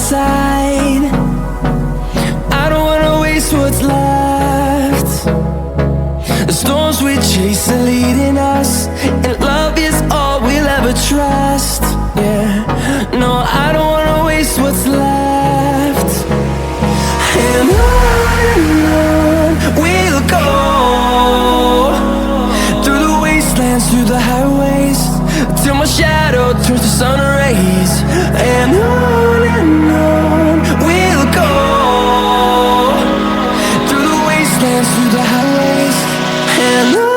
side. I don't wanna waste what's left. The storms we chase are leading us, and love is all we'll ever trust. Yeah, no, I don't wanna waste what's left. And on we'll go, through the wastelands, through the highways, till my shadow turns to sun rays. And on we'll go, through the wastelands, through the highways, and on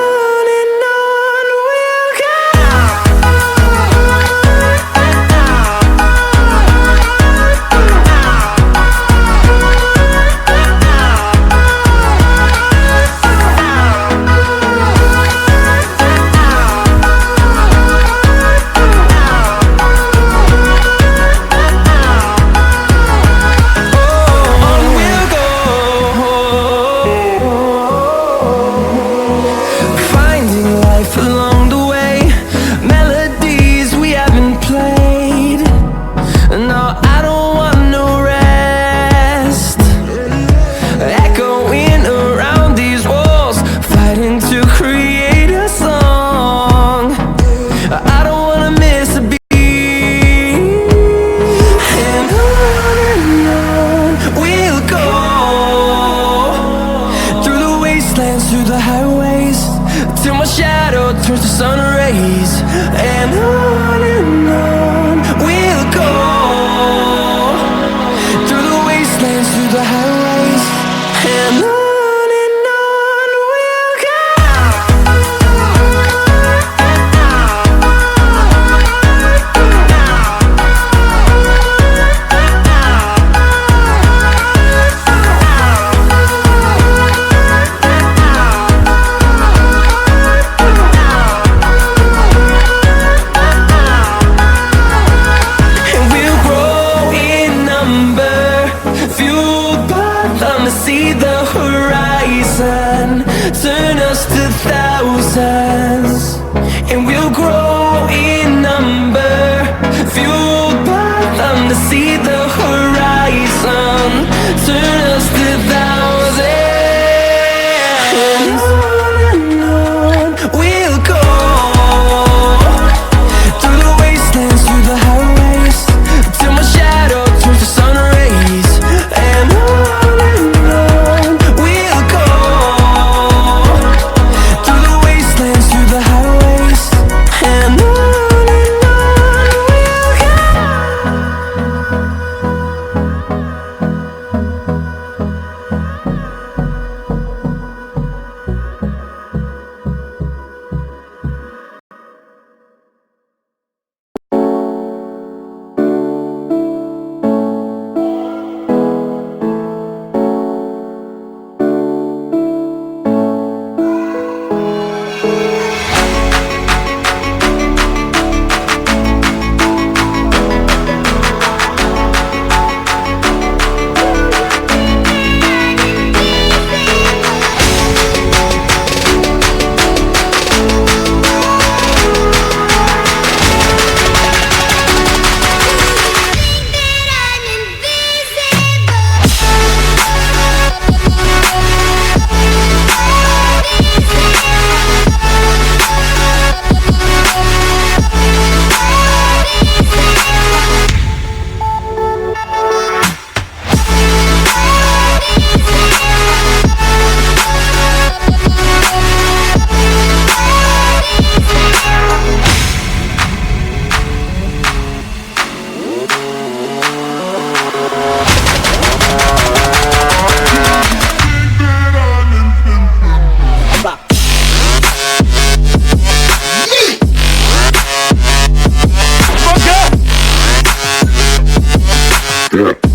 we'll go. Through the highways, till my shadow turns to sun rays. And on we'll go, through the wastelands, through the highways, and on we'll go. See the horizon turn us to thousands, and we'll grow in number, fueled by them to see the horizon turn us to thousands. And on we'll go, through the wastelands, through the highways, till my shadow turns to sun rays. And Yeah.